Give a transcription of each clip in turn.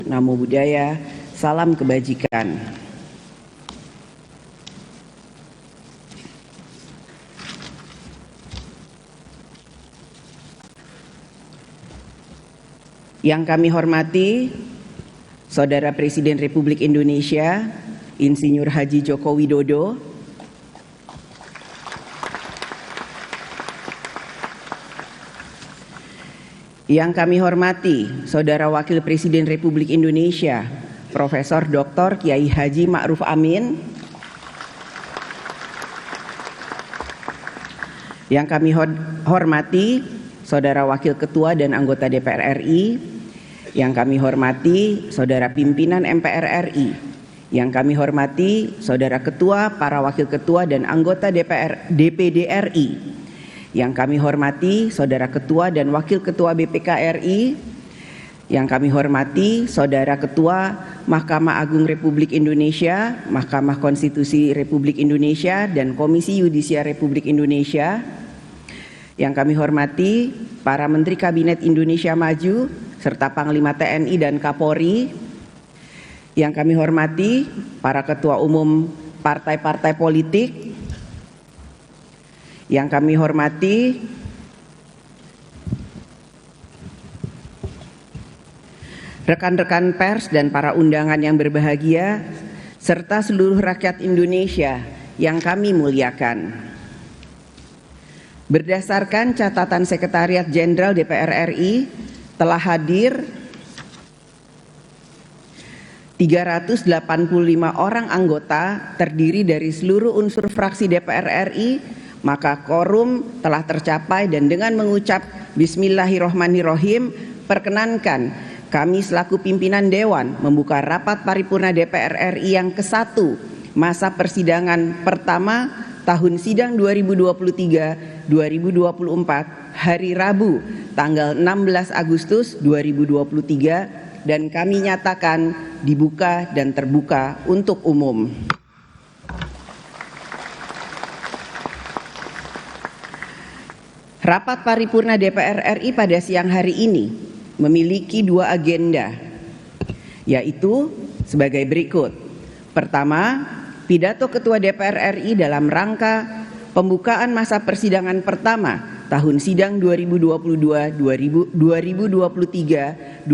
namo buddhaya, salam kebajikan. Yang kami hormati Saudara Presiden Republik Indonesia, Insinyur Haji Joko Widodo, yang kami hormati Saudara Wakil Presiden Republik Indonesia, Profesor Dr. Kiai Haji Ma'ruf Amin, yang kami hormati Saudara Wakil Ketua dan anggota DPR RI, yang kami hormati Saudara Pimpinan MPR RI, yang kami hormati Saudara Ketua, para Wakil Ketua dan anggota DPD RI, yang kami hormati Saudara Ketua dan Wakil Ketua BPK RI, yang kami hormati Saudara Ketua Mahkamah Agung Republik Indonesia, Mahkamah Konstitusi Republik Indonesia, dan Komisi Yudisial Republik Indonesia, yang kami hormati para Menteri Kabinet Indonesia Maju serta Panglima TNI dan Kapolri, yang kami hormati para Ketua Umum partai-partai politik, yang kami hormati rekan-rekan pers dan para undangan yang berbahagia, serta seluruh rakyat Indonesia yang kami muliakan. Berdasarkan catatan Sekretariat Jenderal DPR RI, telah hadir 385 orang anggota terdiri dari seluruh unsur fraksi DPR RI, maka quorum telah tercapai, dan dengan mengucap Bismillahirrohmanirrohim, perkenankan kami selaku pimpinan Dewan membuka rapat paripurna DPR RI yang ke-1 masa persidangan pertama tahun sidang 2023-2024 hari Rabu tanggal 16 Agustus 2023, dan kami nyatakan dibuka dan terbuka untuk umum. Rapat paripurna DPR RI pada siang hari ini memiliki 2 agenda, yaitu sebagai berikut. Pertama, pidato Ketua DPR RI dalam rangka pembukaan masa persidangan pertama tahun sidang 2022-2023-2024.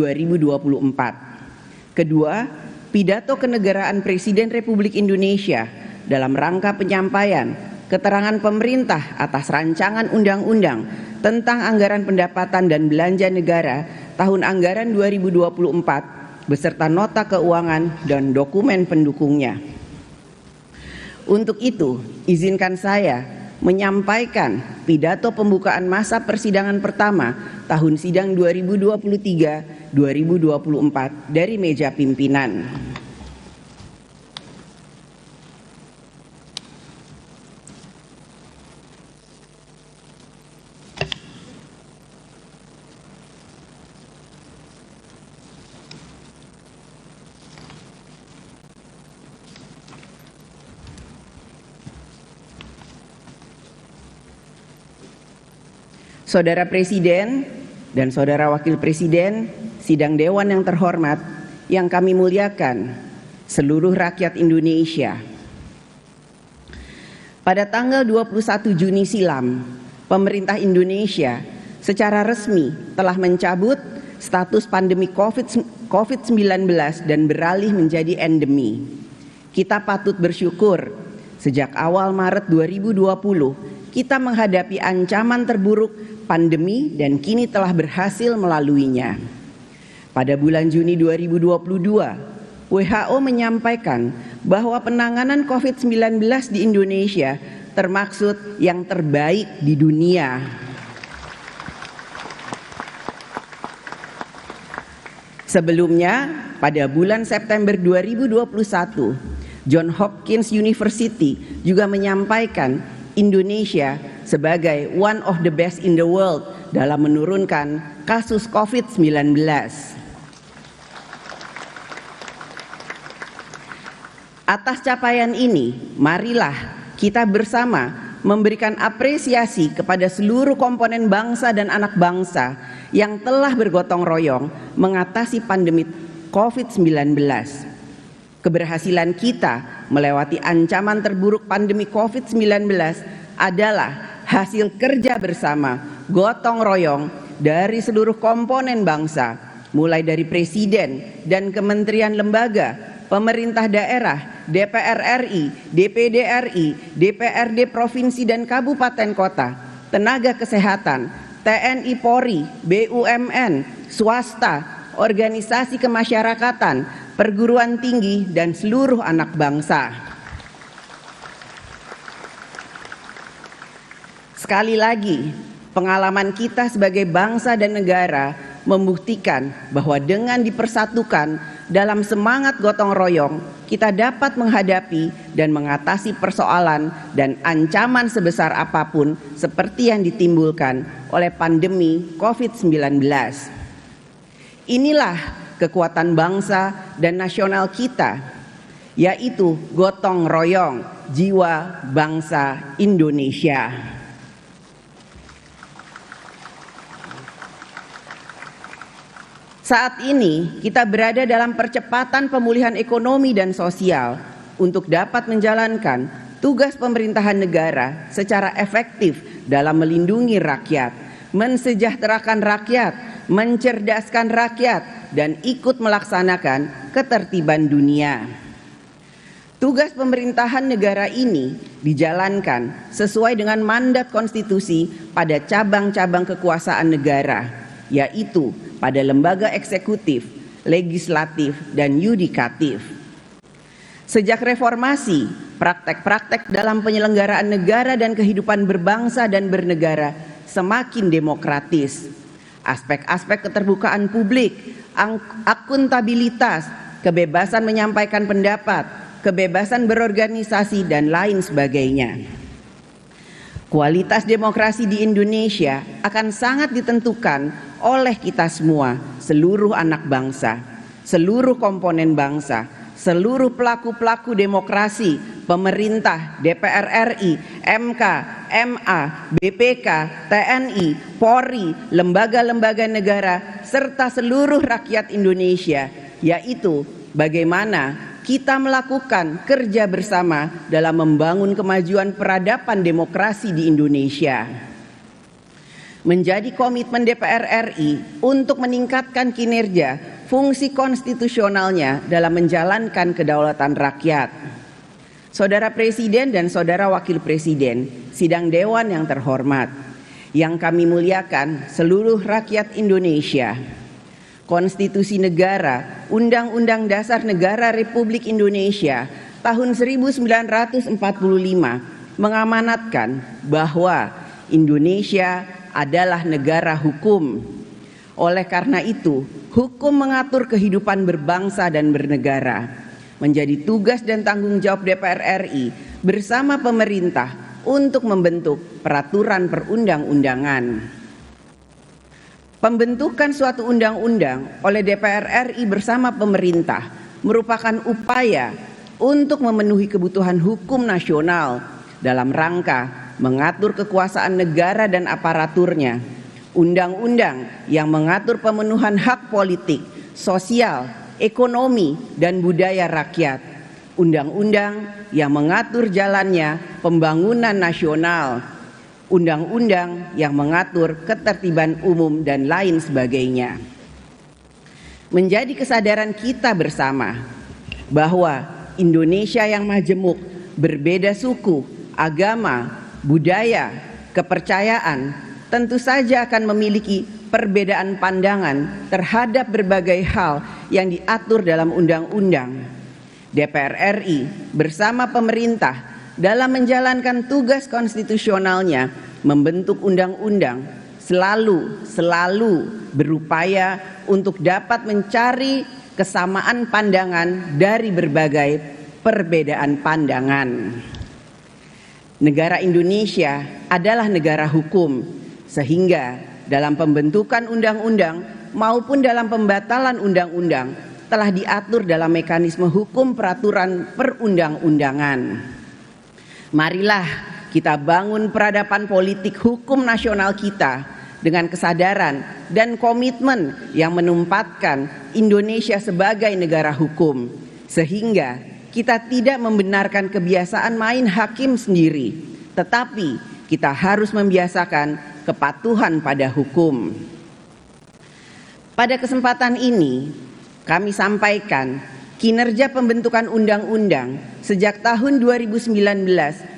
Kedua, pidato kenegaraan Presiden Republik Indonesia dalam rangka penyampaian keterangan pemerintah atas rancangan undang-undang tentang anggaran pendapatan dan belanja negara tahun anggaran 2024 beserta nota keuangan dan dokumen pendukungnya. Untuk itu, izinkan saya menyampaikan pidato pembukaan masa persidangan pertama tahun sidang 2023-2024 dari meja pimpinan. Saudara Presiden dan Saudara Wakil Presiden, sidang Dewan yang terhormat, yang kami muliakan, seluruh rakyat Indonesia. Pada tanggal 21 Juni silam, pemerintah Indonesia secara resmi telah mencabut status pandemi COVID-19 dan beralih menjadi endemi. Kita patut bersyukur sejak awal Maret 2020 kita menghadapi ancaman terburuk pandemi dan kini telah berhasil melaluinya. Pada bulan Juni 2022, WHO menyampaikan bahwa penanganan COVID-19 di Indonesia termaksud yang terbaik di dunia. Sebelumnya, pada bulan September 2021, Johns Hopkins University juga menyampaikan Indonesia sebagai one of the best in the world dalam menurunkan kasus COVID-19. Atas capaian ini, marilah kita bersama memberikan apresiasi kepada seluruh komponen bangsa dan anak bangsa yang telah bergotong royong mengatasi pandemi COVID-19. Keberhasilan kita melewati ancaman terburuk pandemi COVID-19 adalah hasil kerja bersama, gotong royong dari seluruh komponen bangsa, mulai dari Presiden dan kementerian lembaga, pemerintah daerah, DPR RI, DPD RI, DPRD provinsi dan kabupaten kota, tenaga kesehatan, TNI Polri, BUMN, swasta, organisasi kemasyarakatan, perguruan tinggi, dan seluruh anak bangsa. Sekali lagi, pengalaman kita sebagai bangsa dan negara membuktikan bahwa dengan dipersatukan dalam semangat gotong royong, kita dapat menghadapi dan mengatasi persoalan dan ancaman sebesar apapun seperti yang ditimbulkan oleh pandemi COVID-19. Inilah kekuatan bangsa dan nasional kita, yaitu gotong royong jiwa bangsa Indonesia. Saat ini kita berada dalam percepatan pemulihan ekonomi dan sosial untuk dapat menjalankan tugas pemerintahan negara secara efektif dalam melindungi rakyat, mensejahterakan rakyat, mencerdaskan rakyat, dan ikut melaksanakan ketertiban dunia. Tugas pemerintahan negara ini dijalankan sesuai dengan mandat konstitusi pada cabang-cabang kekuasaan negara, yaitu pada lembaga eksekutif, legislatif, dan yudikatif. Sejak reformasi, praktek-praktek dalam penyelenggaraan negara dan kehidupan berbangsa dan bernegara semakin demokratis. Aspek-aspek keterbukaan publik, akuntabilitas, kebebasan menyampaikan pendapat, kebebasan berorganisasi, dan lain sebagainya. Kualitas demokrasi di Indonesia akan sangat ditentukan oleh kita semua, seluruh anak bangsa, seluruh komponen bangsa, seluruh pelaku-pelaku demokrasi, pemerintah, DPR RI, MK, MA, BPK, TNI, Polri, lembaga-lembaga negara, serta seluruh rakyat Indonesia, yaitu bagaimana kita melakukan kerja bersama dalam membangun kemajuan peradaban demokrasi di Indonesia. Menjadi komitmen DPR RI untuk meningkatkan kinerja fungsi konstitusionalnya dalam menjalankan kedaulatan rakyat. Saudara Presiden dan Saudara Wakil Presiden, sidang Dewan yang terhormat, yang kami muliakan seluruh rakyat Indonesia. Konstitusi Negara, Undang-Undang Dasar Negara Republik Indonesia tahun 1945 mengamanatkan bahwa Indonesia adalah negara hukum. Oleh karena itu, hukum mengatur kehidupan berbangsa dan bernegara. Menjadi tugas dan tanggung jawab DPR RI bersama pemerintah untuk membentuk peraturan perundang-undangan. Pembentukan suatu undang-undang oleh DPR RI bersama pemerintah merupakan upaya untuk memenuhi kebutuhan hukum nasional dalam rangka mengatur kekuasaan negara dan aparaturnya, undang-undang yang mengatur pemenuhan hak politik, sosial, ekonomi, dan budaya rakyat, undang-undang yang mengatur jalannya pembangunan nasional, undang-undang yang mengatur ketertiban umum, dan lain sebagainya. Menjadi kesadaran kita bersama bahwa Indonesia yang majemuk, berbeda suku, agama, budaya, kepercayaan, tentu saja akan memiliki perbedaan pandangan terhadap berbagai hal yang diatur dalam undang-undang. DPR RI bersama pemerintah dalam menjalankan tugas konstitusionalnya membentuk undang-undang selalu berupaya untuk dapat mencari kesamaan pandangan dari berbagai perbedaan pandangan. Negara Indonesia adalah negara hukum, sehingga dalam pembentukan undang-undang maupun dalam pembatalan undang-undang telah diatur dalam mekanisme hukum peraturan perundang-undangan. Marilah kita bangun peradaban politik hukum nasional kita dengan kesadaran dan komitmen yang menempatkan Indonesia sebagai negara hukum, sehingga kita tidak membenarkan kebiasaan main hakim sendiri, tetapi kita harus membiasakan kepatuhan pada hukum. Pada kesempatan ini, kami sampaikan kinerja pembentukan undang-undang sejak tahun 2019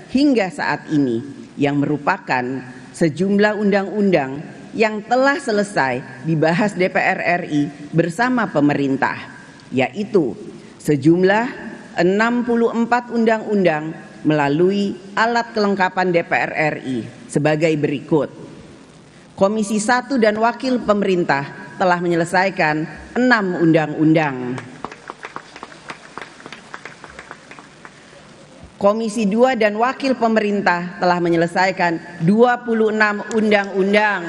hingga saat ini yang merupakan sejumlah undang-undang yang telah selesai dibahas DPR RI bersama pemerintah, yaitu sejumlah 64 undang-undang melalui alat kelengkapan DPR RI sebagai berikut. Komisi 1 dan Wakil Pemerintah telah menyelesaikan 6 undang-undang. Komisi 2 dan Wakil Pemerintah telah menyelesaikan 26 undang-undang.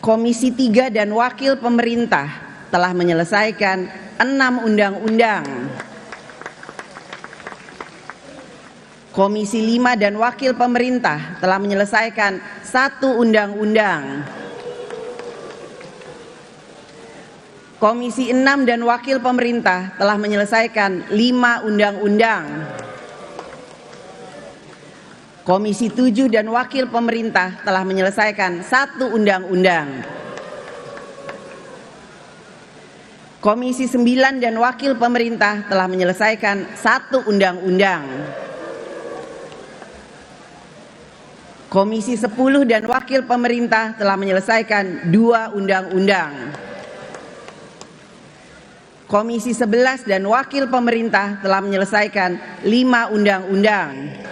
Komisi 3 dan Wakil Pemerintah telah menyelesaikan 6 undang-undang. Komisi 5 dan Wakil Pemerintah telah menyelesaikan 1 undang-undang. Komisi 6 dan Wakil Pemerintah telah menyelesaikan 5 undang-undang. Komisi 7 dan Wakil Pemerintah telah menyelesaikan 1 undang-undang. Komisi 9 dan Wakil Pemerintah telah menyelesaikan 1 undang-undang. Komisi 10 dan Wakil Pemerintah telah menyelesaikan 2 undang-undang. Komisi 11 dan Wakil Pemerintah telah menyelesaikan 5 undang-undang.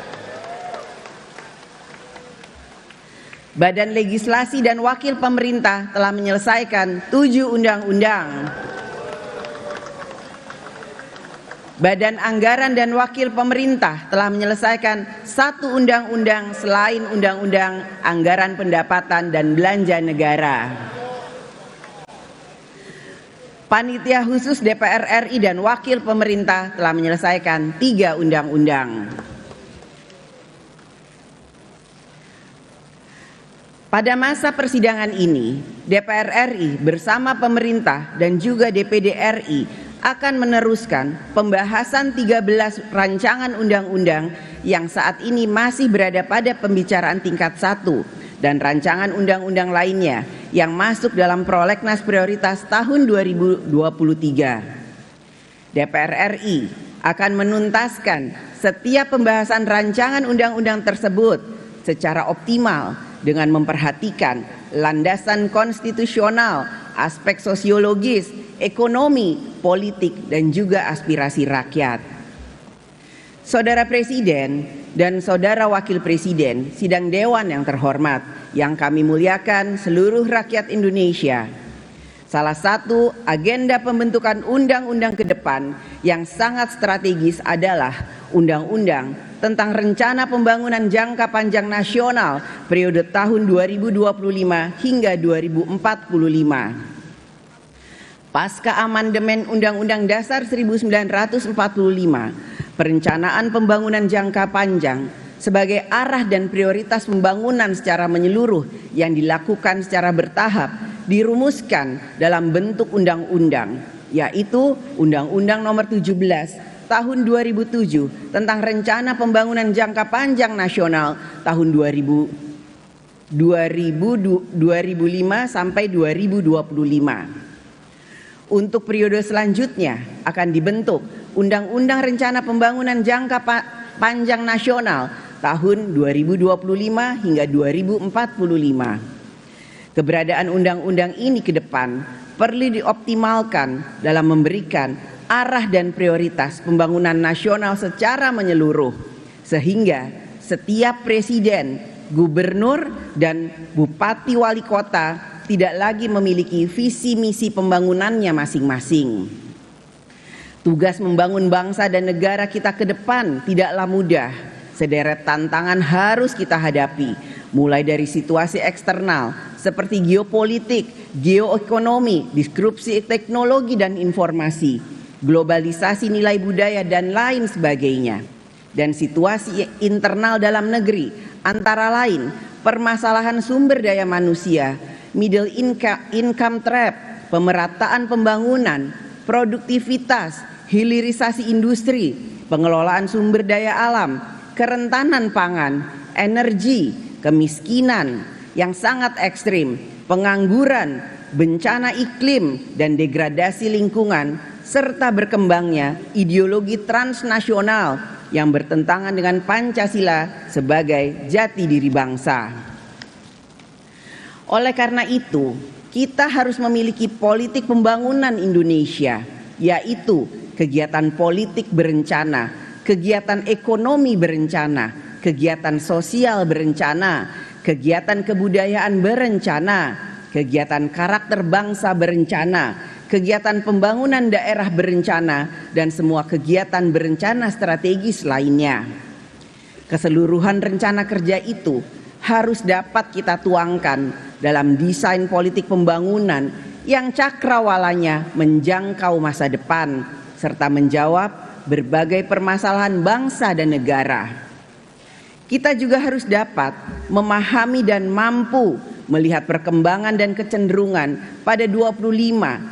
Badan Legislasi dan Wakil Pemerintah telah menyelesaikan 7 undang-undang. Badan Anggaran dan Wakil Pemerintah telah menyelesaikan 1 undang-undang selain Undang-Undang Anggaran Pendapatan dan Belanja Negara. Panitia Khusus DPR RI dan Wakil Pemerintah telah menyelesaikan 3 undang-undang. Pada masa persidangan ini, DPR RI bersama pemerintah dan juga DPD RI akan meneruskan pembahasan 13 rancangan undang-undang yang saat ini masih berada pada pembicaraan tingkat 1 dan rancangan undang-undang lainnya yang masuk dalam prolegnas prioritas tahun 2023. DPR RI akan menuntaskan setiap pembahasan rancangan undang-undang tersebut secara optimal dengan memperhatikan landasan konstitusional, aspek sosiologis, ekonomi, politik, dan juga aspirasi rakyat. Saudara Presiden dan Saudara Wakil Presiden, sidang Dewan yang terhormat, yang kami muliakan seluruh rakyat Indonesia. Salah satu agenda pembentukan undang-undang ke depan yang sangat strategis adalah undang-undang tentang rencana pembangunan jangka panjang nasional periode tahun 2025 hingga 2045. Pasca amandemen Undang-Undang Dasar 1945, perencanaan pembangunan jangka panjang sebagai arah dan prioritas pembangunan secara menyeluruh yang dilakukan secara bertahap dirumuskan dalam bentuk undang-undang, yaitu Undang-Undang Nomor 17 Tahun 2007 tentang Rencana Pembangunan Jangka Panjang Nasional tahun 2005 sampai 2025. Untuk periode selanjutnya akan dibentuk Undang-Undang Rencana Pembangunan Jangka Panjang Nasional tahun 2025 hingga 2045. Keberadaan undang-undang ini ke depan perlu dioptimalkan dalam memberikan arah dan prioritas pembangunan nasional secara menyeluruh, sehingga setiap presiden, gubernur, dan bupati wali kota tidak lagi memiliki visi misi pembangunannya masing-masing. Tugas membangun bangsa dan negara kita ke depan tidaklah mudah. Sederet tantangan harus kita hadapi, mulai dari situasi eksternal seperti geopolitik, geoekonomi, disrupsi teknologi dan informasi, globalisasi nilai budaya dan lain sebagainya. Dan situasi internal dalam negeri antara lain permasalahan sumber daya manusia, middle income trap, pemerataan pembangunan, produktivitas, hilirisasi industri, pengelolaan sumber daya alam, kerentanan pangan, energi, kemiskinan yang sangat ekstrim, pengangguran, bencana iklim dan degradasi lingkungan, serta berkembangnya ideologi transnasional yang bertentangan dengan Pancasila sebagai jati diri bangsa. Oleh karena itu, kita harus memiliki politik pembangunan Indonesia, yaitu kegiatan politik berencana, kegiatan ekonomi berencana, kegiatan sosial berencana, kegiatan kebudayaan berencana, kegiatan karakter bangsa berencana, kegiatan pembangunan daerah berencana, dan semua kegiatan berencana strategis lainnya. Keseluruhan rencana kerja itu harus dapat kita tuangkan dalam desain politik pembangunan yang cakrawalanya menjangkau masa depan serta menjawab berbagai permasalahan bangsa dan negara. Kita juga harus dapat memahami dan mampu melihat perkembangan dan kecenderungan pada 25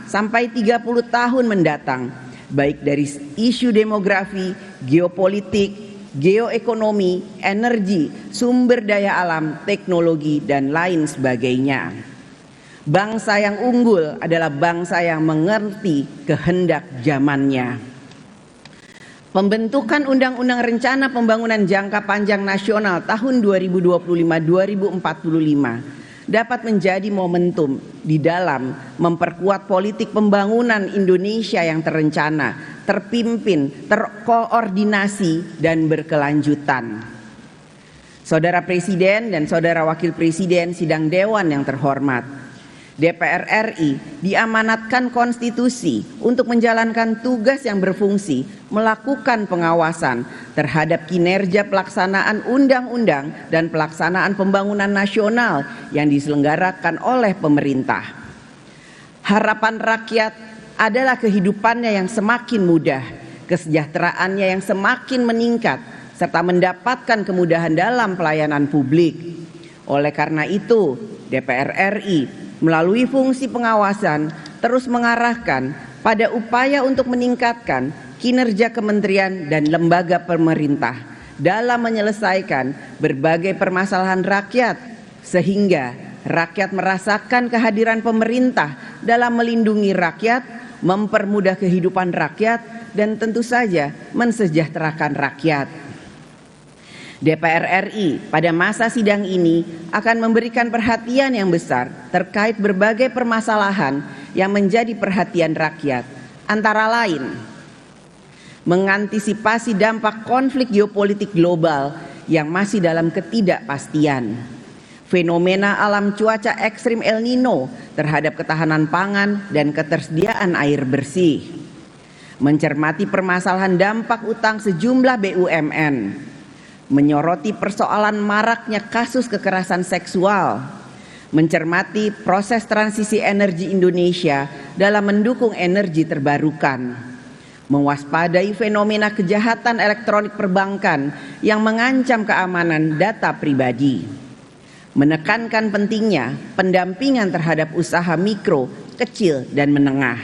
sampai 30 tahun mendatang, baik dari isu demografi, geopolitik, geoekonomi, energi, sumber daya alam, teknologi, dan lain sebagainya. Bangsa yang unggul adalah bangsa yang mengerti kehendak zamannya. Pembentukan Undang-Undang Rencana Pembangunan Jangka Panjang Nasional tahun 2025-2045 dapat menjadi momentum di dalam memperkuat politik pembangunan Indonesia yang terencana, terpimpin, terkoordinasi, dan berkelanjutan. Saudara Presiden dan Saudara Wakil Presiden Sidang Dewan yang terhormat, DPR RI diamanatkan konstitusi untuk menjalankan tugas yang berfungsi melakukan pengawasan terhadap kinerja pelaksanaan undang-undang dan pelaksanaan pembangunan nasional yang diselenggarakan oleh pemerintah. Harapan rakyat adalah kehidupannya yang semakin mudah, kesejahteraannya yang semakin meningkat, serta mendapatkan kemudahan dalam pelayanan publik. Oleh karena itu, DPR RI melalui fungsi pengawasan terus mengarahkan pada upaya untuk meningkatkan kinerja kementerian dan lembaga pemerintah dalam menyelesaikan berbagai permasalahan rakyat, sehingga rakyat merasakan kehadiran pemerintah dalam melindungi rakyat, mempermudah kehidupan rakyat, dan tentu saja mensejahterakan rakyat. DPR RI pada masa sidang ini akan memberikan perhatian yang besar terkait berbagai permasalahan yang menjadi perhatian rakyat, antara lain mengantisipasi dampak konflik geopolitik global yang masih dalam ketidakpastian, fenomena alam cuaca ekstrim El Nino terhadap ketahanan pangan dan ketersediaan air bersih, mencermati permasalahan dampak utang sejumlah BUMN, menyoroti persoalan maraknya kasus kekerasan seksual, mencermati proses transisi energi Indonesia dalam mendukung energi terbarukan, mewaspadai fenomena kejahatan elektronik perbankan yang mengancam keamanan data pribadi, menekankan pentingnya pendampingan terhadap usaha mikro, kecil, dan menengah.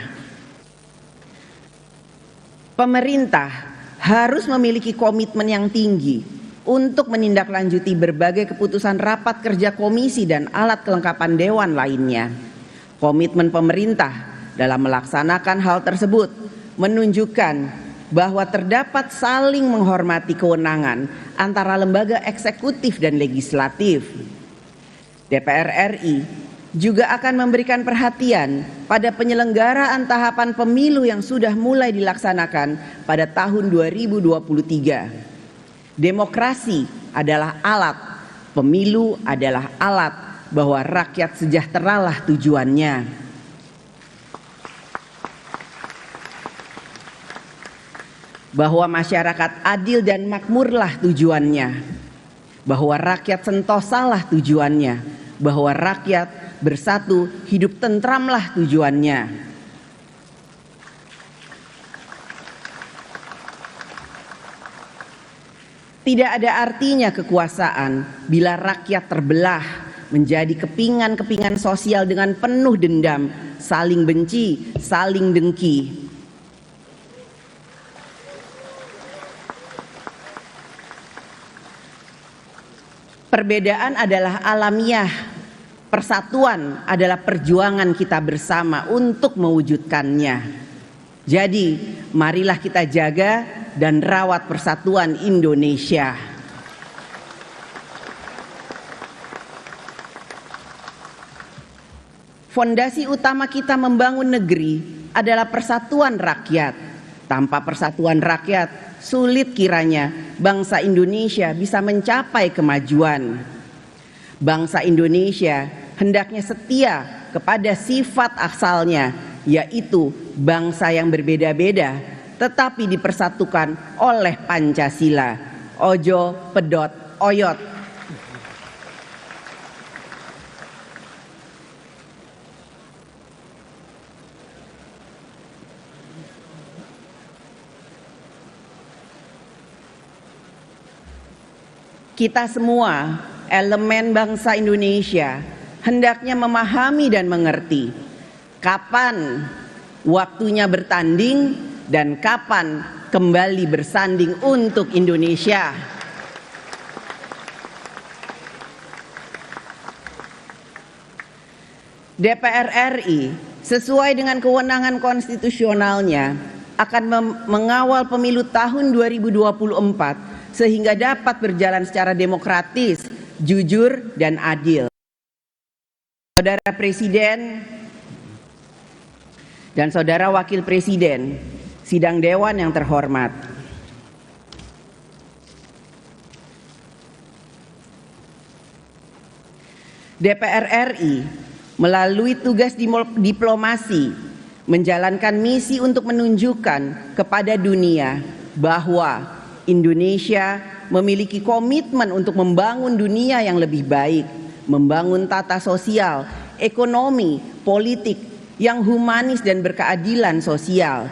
Pemerintah harus memiliki komitmen yang tinggi untuk menindaklanjuti berbagai keputusan rapat kerja komisi dan alat kelengkapan dewan lainnya. Komitmen pemerintah dalam melaksanakan hal tersebut menunjukkan bahwa terdapat saling menghormati kewenangan antara lembaga eksekutif dan legislatif. DPR RI juga akan memberikan perhatian pada penyelenggaraan tahapan pemilu yang sudah mulai dilaksanakan pada tahun 2023. Demokrasi adalah alat, pemilu adalah alat, bahwa rakyat sejahteralah tujuannya. Bahwa masyarakat adil dan makmurlah tujuannya. Bahwa rakyat sentosalah tujuannya. Bahwa rakyat bersatu hidup tentramlah tujuannya. Tidak ada artinya kekuasaan bila rakyat terbelah menjadi kepingan-kepingan sosial dengan penuh dendam, saling benci, saling dengki. Perbedaan adalah alamiah, persatuan adalah perjuangan kita bersama untuk mewujudkannya. Jadi, marilah kita jaga dan rawat persatuan Indonesia. Fondasi utama kita membangun negeri adalah persatuan rakyat. Tanpa persatuan rakyat, sulit kiranya bangsa Indonesia bisa mencapai kemajuan. Bangsa Indonesia hendaknya setia kepada sifat asalnya, yaitu bangsa yang berbeda-beda tetapi dipersatukan oleh Pancasila. Ojo pedot oyot. Kita semua, elemen bangsa Indonesia, hendaknya memahami dan mengerti kapan waktunya bertanding dan kapan kembali bersanding untuk Indonesia. DPR RI sesuai dengan kewenangan konstitusionalnya akan mengawal pemilu tahun 2024 sehingga dapat berjalan secara demokratis, jujur, dan adil. Saudara Presiden dan Saudara Wakil Presiden, sidang Dewan yang terhormat. DPR RI melalui tugas diplomasi menjalankan misi untuk menunjukkan kepada dunia bahwa Indonesia memiliki komitmen untuk membangun dunia yang lebih baik, membangun tata sosial, ekonomi, politik yang humanis dan berkeadilan sosial.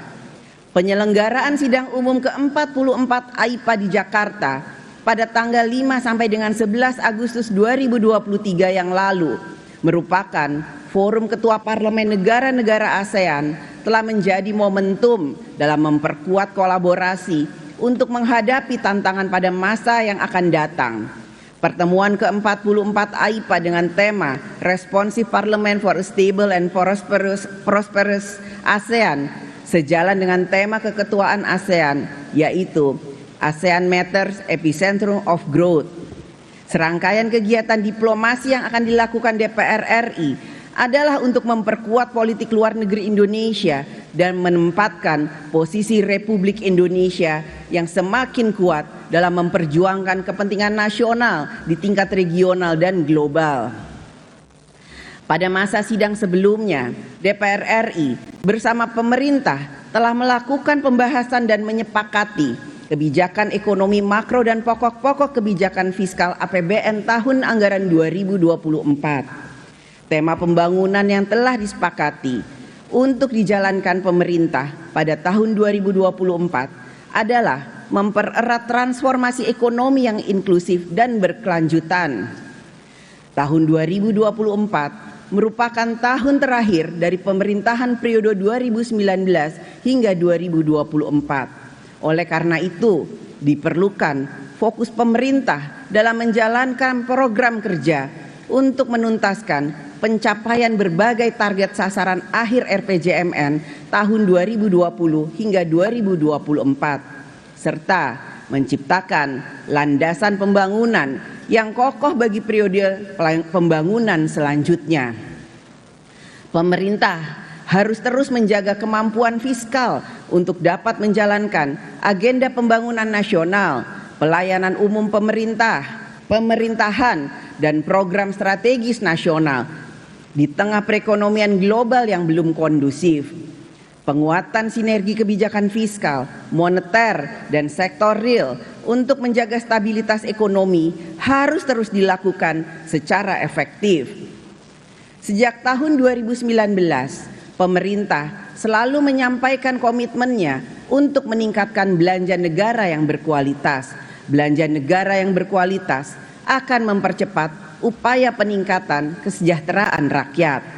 Penyelenggaraan sidang umum ke-44 AIPA di Jakarta pada tanggal 5 sampai dengan 11 Agustus 2023 yang lalu merupakan forum ketua parlemen negara-negara ASEAN telah menjadi momentum dalam memperkuat kolaborasi untuk menghadapi tantangan pada masa yang akan datang. Pertemuan ke-44 AIPA dengan tema Responsive Parliament for a Stable and Prosperous ASEAN sejalan dengan tema keketuaan ASEAN, yaitu ASEAN Matters Epicentrum of Growth. Serangkaian kegiatan diplomasi yang akan dilakukan DPR RI adalah untuk memperkuat politik luar negeri Indonesia dan menempatkan posisi Republik Indonesia yang semakin kuat dalam memperjuangkan kepentingan nasional di tingkat regional dan global. Pada masa sidang sebelumnya, DPR RI bersama pemerintah telah melakukan pembahasan dan menyepakati kebijakan ekonomi makro dan pokok-pokok kebijakan fiskal APBN tahun anggaran 2024. Tema pembangunan yang telah disepakati untuk dijalankan pemerintah pada tahun 2024 adalah mempererat transformasi ekonomi yang inklusif dan berkelanjutan. Tahun 2024 merupakan tahun terakhir dari pemerintahan periode 2019 hingga 2024. Oleh karena itu, diperlukan fokus pemerintah dalam menjalankan program kerja untuk menuntaskan pencapaian berbagai target sasaran akhir RPJMN tahun 2020 hingga 2024 serta menciptakan landasan pembangunan yang kokoh bagi periode pembangunan selanjutnya. Pemerintah harus terus menjaga kemampuan fiskal untuk dapat menjalankan agenda pembangunan nasional, pelayanan umum pemerintahan, dan program strategis nasional di tengah perekonomian global yang belum kondusif. Penguatan sinergi kebijakan fiskal, moneter, dan sektor real untuk menjaga stabilitas ekonomi harus terus dilakukan secara efektif. Sejak tahun 2019, pemerintah selalu menyampaikan komitmennya untuk meningkatkan belanja negara yang berkualitas, belanja negara yang berkualitas akan mempercepat upaya peningkatan kesejahteraan rakyat.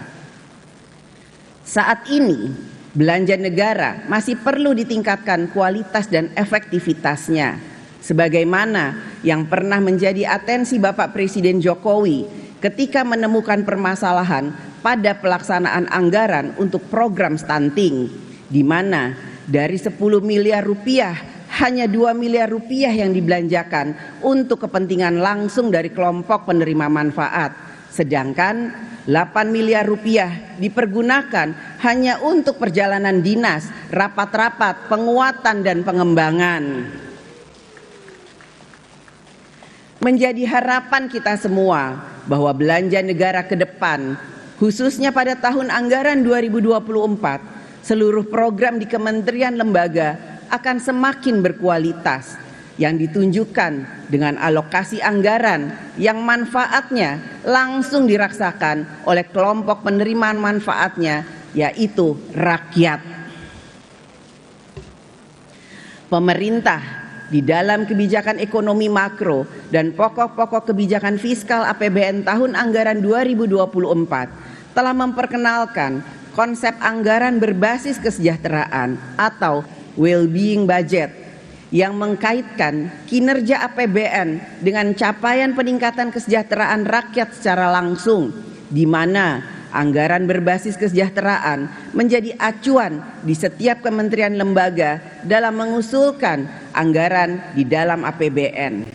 Saat ini, belanja negara masih perlu ditingkatkan kualitas dan efektivitasnya, sebagaimana yang pernah menjadi atensi Bapak Presiden Jokowi ketika menemukan permasalahan pada pelaksanaan anggaran untuk program stunting, di mana dari 10 miliar rupiah hanya 2 miliar rupiah yang dibelanjakan untuk kepentingan langsung dari kelompok penerima manfaat, sedangkan 8 miliar rupiah dipergunakan hanya untuk perjalanan dinas, rapat-rapat, penguatan dan pengembangan. Menjadi harapan kita semua bahwa belanja negara ke depan, khususnya pada tahun anggaran 2024, seluruh program di kementerian lembaga akan semakin berkualitas, yang ditunjukkan dengan alokasi anggaran yang manfaatnya langsung dirasakan oleh kelompok penerimaan manfaatnya, yaitu rakyat. Pemerintah di dalam kebijakan ekonomi makro dan pokok-pokok kebijakan fiskal APBN tahun anggaran 2024 telah memperkenalkan konsep anggaran berbasis kesejahteraan atau well-being budget yang mengkaitkan kinerja APBN dengan capaian peningkatan kesejahteraan rakyat secara langsung, di mana anggaran berbasis kesejahteraan menjadi acuan di setiap kementerian lembaga dalam mengusulkan anggaran di dalam APBN.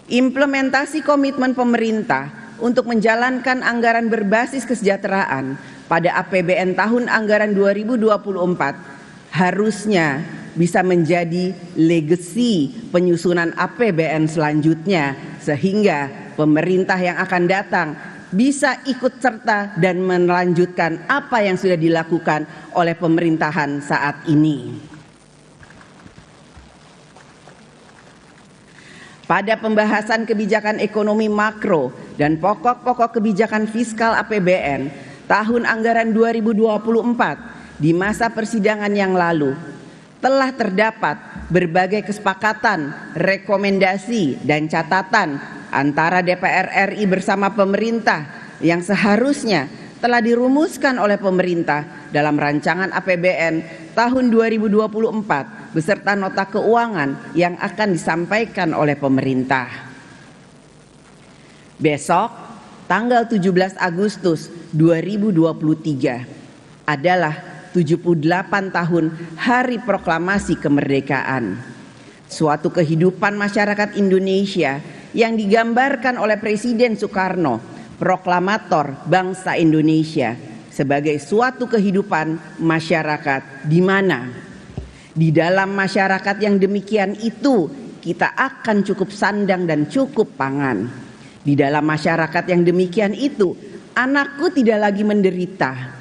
Implementasi komitmen pemerintah untuk menjalankan anggaran berbasis kesejahteraan pada APBN tahun anggaran 2024 harusnya bisa menjadi legasi penyusunan APBN selanjutnya, sehingga pemerintah yang akan datang bisa ikut serta dan melanjutkan apa yang sudah dilakukan oleh pemerintahan saat ini. Pada pembahasan kebijakan ekonomi makro dan pokok-pokok kebijakan fiskal APBN tahun anggaran 2024 di masa persidangan yang lalu, telah terdapat berbagai kesepakatan, rekomendasi, dan catatan antara DPR RI bersama pemerintah yang seharusnya telah dirumuskan oleh pemerintah dalam rancangan APBN tahun 2024 beserta nota keuangan yang akan disampaikan oleh pemerintah. Besok, tanggal 17 Agustus 2023 adalah 78 tahun Hari Proklamasi Kemerdekaan. Suatu kehidupan masyarakat Indonesia yang digambarkan oleh Presiden Soekarno, proklamator bangsa Indonesia, sebagai suatu kehidupan masyarakat di mana di dalam masyarakat yang demikian itu kita akan cukup sandang dan cukup pangan. Di dalam masyarakat yang demikian itu anakku tidak lagi menderita.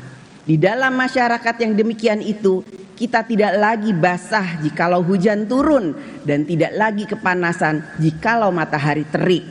Di dalam masyarakat yang demikian itu, kita tidak lagi basah jikalau hujan turun dan tidak lagi kepanasan jikalau matahari terik.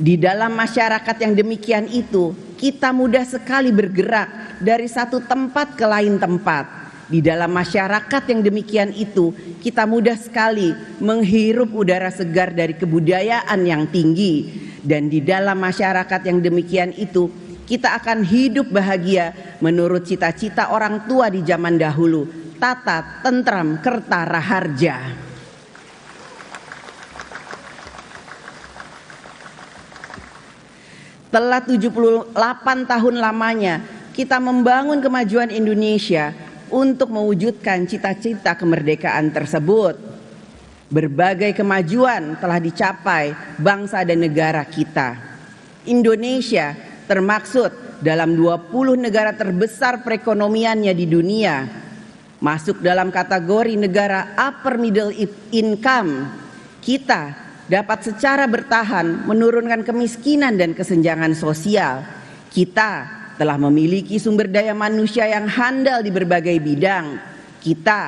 Di dalam masyarakat yang demikian itu, kita mudah sekali bergerak dari satu tempat ke lain tempat. Di dalam masyarakat yang demikian itu, kita mudah sekali menghirup udara segar dari kebudayaan yang tinggi. Dan di dalam masyarakat yang demikian itu, kita akan hidup bahagia menurut cita-cita orang tua di zaman dahulu, tata, tentram, kerta, raharja. Telah 78 tahun lamanya kita membangun kemajuan Indonesia untuk mewujudkan cita-cita kemerdekaan tersebut. Berbagai kemajuan telah dicapai bangsa dan negara kita. Indonesia termaksud dalam 20 negara terbesar perekonomiannya di dunia, masuk dalam kategori negara upper middle income. Kita dapat secara bertahan menurunkan kemiskinan dan kesenjangan sosial. Kita telah memiliki sumber daya manusia yang handal di berbagai bidang. Kita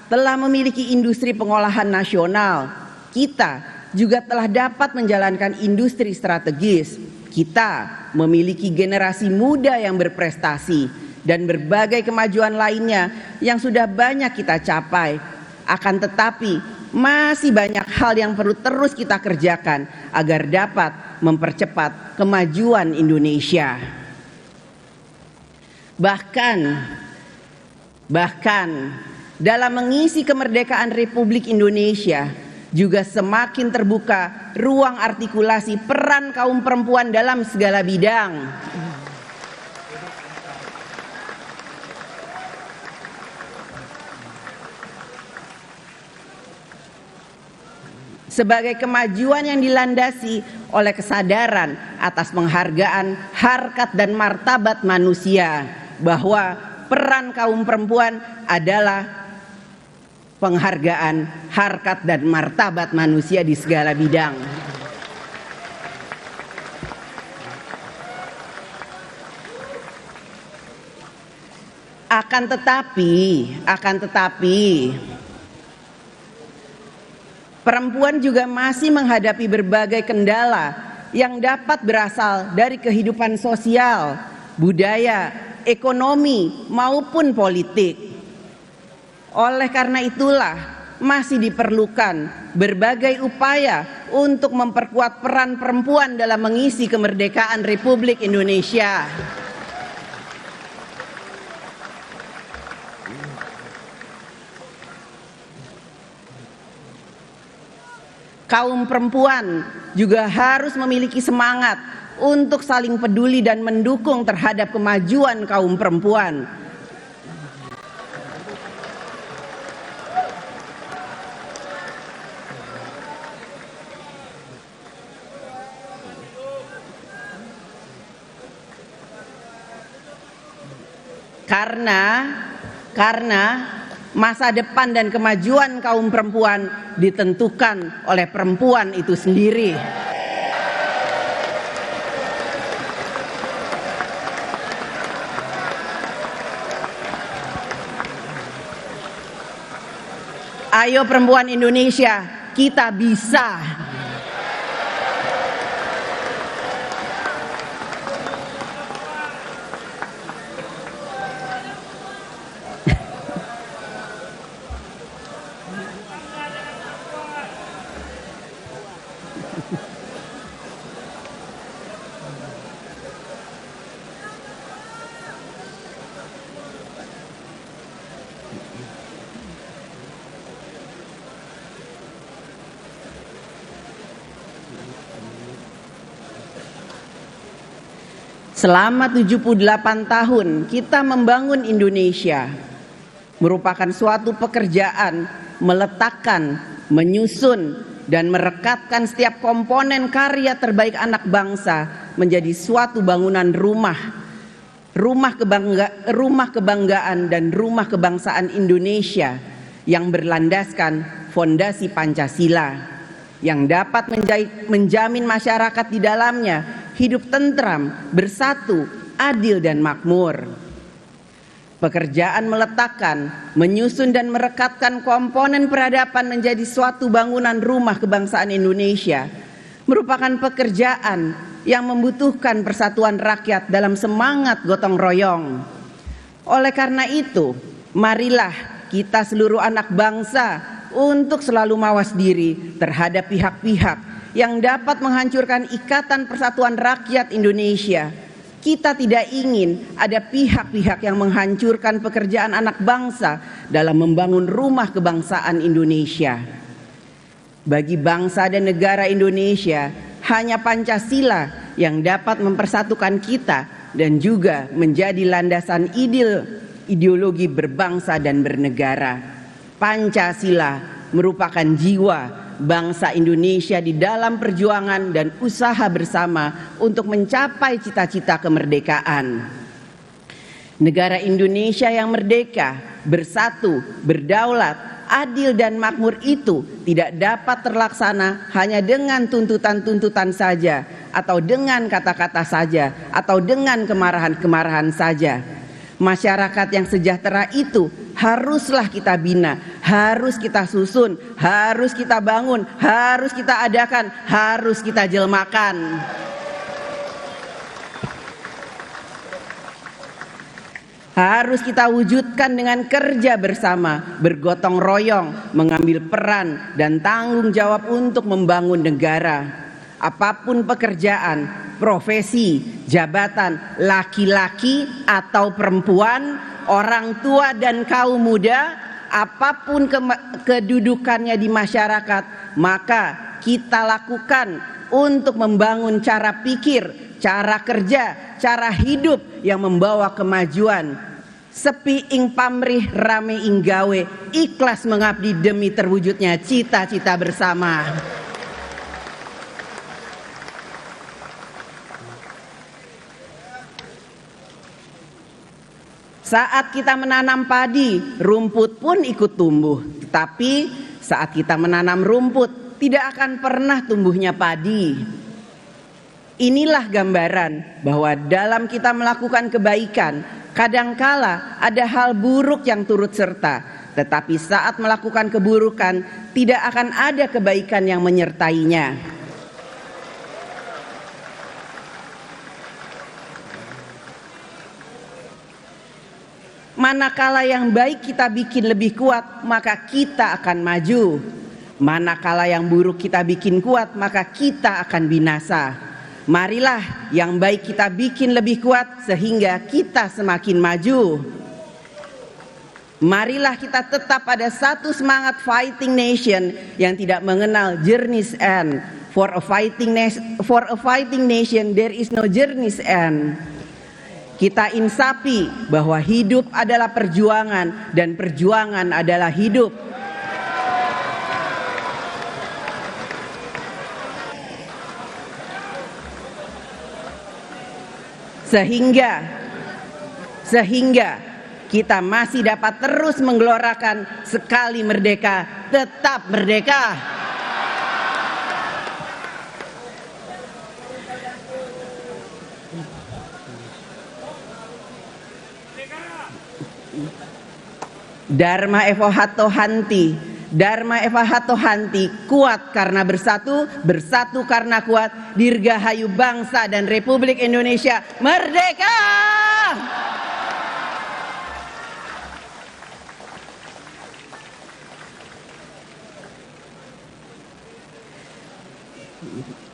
telah memiliki industri pengolahan nasional. Kita juga telah dapat menjalankan industri strategis. Kita memiliki generasi muda yang berprestasi. dan berbagai kemajuan lainnya yang sudah banyak kita capai. Akan tetapi, masih banyak hal yang perlu terus kita kerjakan agar dapat mempercepat kemajuan Indonesia. Bahkan dalam mengisi kemerdekaan Republik Indonesia juga semakin terbuka ruang artikulasi peran kaum perempuan dalam segala bidang. Sebagai kemajuan yang dilandasi oleh kesadaran atas penghargaan harkat dan martabat manusia, bahwa peran kaum perempuan adalah penghargaan harkat dan martabat manusia di segala bidang. Akan tetapi perempuan juga masih menghadapi berbagai kendala yang dapat berasal dari kehidupan sosial, budaya, ekonomi, maupun politik. Oleh karena itulah masih diperlukan berbagai upaya untuk memperkuat peran perempuan dalam mengisi kemerdekaan Republik Indonesia. Kaum perempuan juga harus memiliki semangat untuk saling peduli dan mendukung terhadap kemajuan kaum perempuan. Karena masa depan dan kemajuan kaum perempuan ditentukan oleh perempuan itu sendiri. Ayo perempuan Indonesia, kita bisa. Selama 78 tahun kita membangun Indonesia, merupakan suatu pekerjaan meletakkan, menyusun, dan merekatkan setiap komponen karya terbaik anak bangsa menjadi suatu bangunan rumah kebanggaan dan rumah kebangsaan Indonesia yang berlandaskan fondasi Pancasila, yang dapat menjamin masyarakat di dalamnya hidup tentram, bersatu, adil, dan makmur. Pekerjaan meletakkan, menyusun, dan merekatkan komponen peradaban menjadi suatu bangunan rumah kebangsaan Indonesia merupakan pekerjaan yang membutuhkan persatuan rakyat dalam semangat gotong royong. Oleh karena itu, marilah kita seluruh anak bangsa untuk selalu mawas diri terhadap pihak-pihak yang dapat menghancurkan ikatan persatuan rakyat Indonesia. Kita tidak ingin ada pihak-pihak yang menghancurkan pekerjaan anak bangsa dalam membangun rumah kebangsaan Indonesia. Bagi bangsa dan negara Indonesia, hanya Pancasila yang dapat mempersatukan kita dan juga menjadi landasan ideologi berbangsa dan bernegara. Pancasila merupakan jiwa bangsa Indonesia di dalam perjuangan dan usaha bersama untuk mencapai cita-cita kemerdekaan. Negara Indonesia yang merdeka, bersatu, berdaulat, adil, dan makmur itu tidak dapat terlaksana hanya dengan tuntutan-tuntutan saja, atau dengan kata-kata saja, atau dengan kemarahan-kemarahan saja. Masyarakat yang sejahtera itu haruslah kita bina, harus kita susun, harus kita bangun, harus kita adakan, harus kita jelmakan. harus kita wujudkan dengan kerja bersama, bergotong royong, mengambil peran dan tanggung jawab untuk membangun negara. Apapun pekerjaan, profesi, jabatan, laki-laki atau perempuan, orang tua dan kaum muda, apapun kedudukannya di masyarakat, maka kita lakukan untuk membangun cara pikir, cara kerja, cara hidup yang membawa kemajuan. Sepi ing pamrih rame ing gawe, ikhlas mengabdi demi terwujudnya cita-cita bersama. Saat kita menanam padi, rumput pun ikut tumbuh. Tetapi saat kita menanam rumput, tidak akan pernah tumbuhnya padi. Inilah gambaran bahwa dalam kita melakukan kebaikan, kadangkala ada hal buruk yang turut serta. Tetapi saat melakukan keburukan, tidak akan ada kebaikan yang menyertainya. Manakala yang baik kita bikin lebih kuat, maka kita akan maju. Manakala yang buruk kita bikin kuat, maka kita akan binasa. Marilah yang baik kita bikin lebih kuat sehingga kita semakin maju. Marilah kita tetap pada satu semangat fighting nation yang tidak mengenal journey's end. For a fighting nation there is no journey's end. Kita insapi bahwa hidup adalah perjuangan dan perjuangan adalah hidup. Sehingga kita masih dapat terus menggelorakan sekali merdeka, tetap merdeka. Dharma Eva Hattohanti, Dharma Eva Hattohanti, kuat karena bersatu, bersatu karena kuat. Dirgahayu bangsa dan Republik Indonesia merdeka!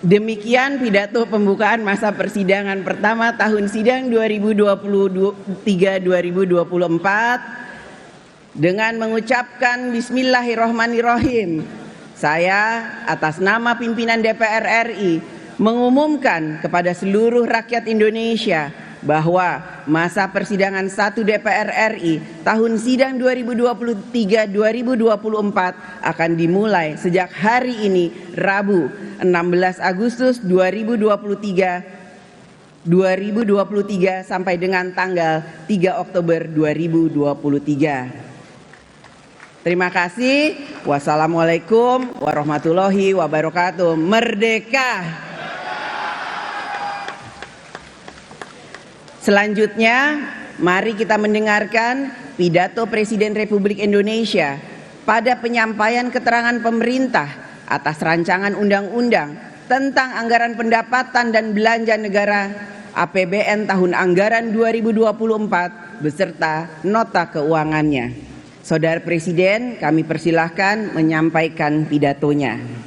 Demikian pidato pembukaan masa persidangan pertama tahun sidang 2023-2024. Dengan mengucapkan Bismillahirrohmanirrohim, saya atas nama pimpinan DPR RI mengumumkan kepada seluruh rakyat Indonesia bahwa masa persidangan 1 DPR RI tahun sidang 2023-2024 akan dimulai sejak hari ini, Rabu 16 Agustus 2023 sampai dengan tanggal 3 Oktober 2023. Terima kasih. Wassalamualaikum warahmatullahi wabarakatuh. Merdeka! Selanjutnya, mari kita mendengarkan pidato Presiden Republik Indonesia pada penyampaian keterangan pemerintah atas rancangan undang-undang tentang anggaran pendapatan dan belanja negara APBN tahun anggaran 2024 beserta nota keuangannya. Saudara Presiden, kami persilahkan menyampaikan pidatonya.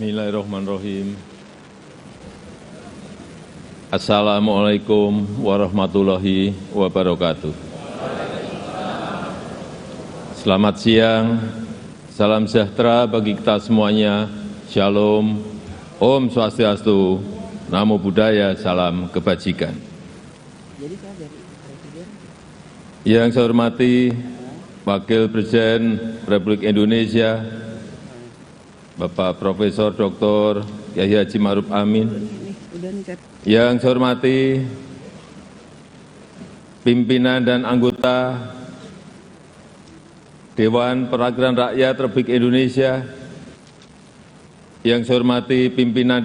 Bismillahirrahmanirrahim. Assalamualaikum warahmatullahi wabarakatuh. Selamat siang, salam sejahtera bagi kita semuanya. Shalom, Om Swastiastu, Namo Buddhaya, salam kebajikan. Yang saya hormati Wakil Presiden Republik Indonesia Bapak Profesor Dr. Kyai Haji Ma'ruf Amin. Yang saya hormati pimpinan dan anggota Dewan Perwakilan Rakyat Republik Indonesia, yang saya hormati pimpinan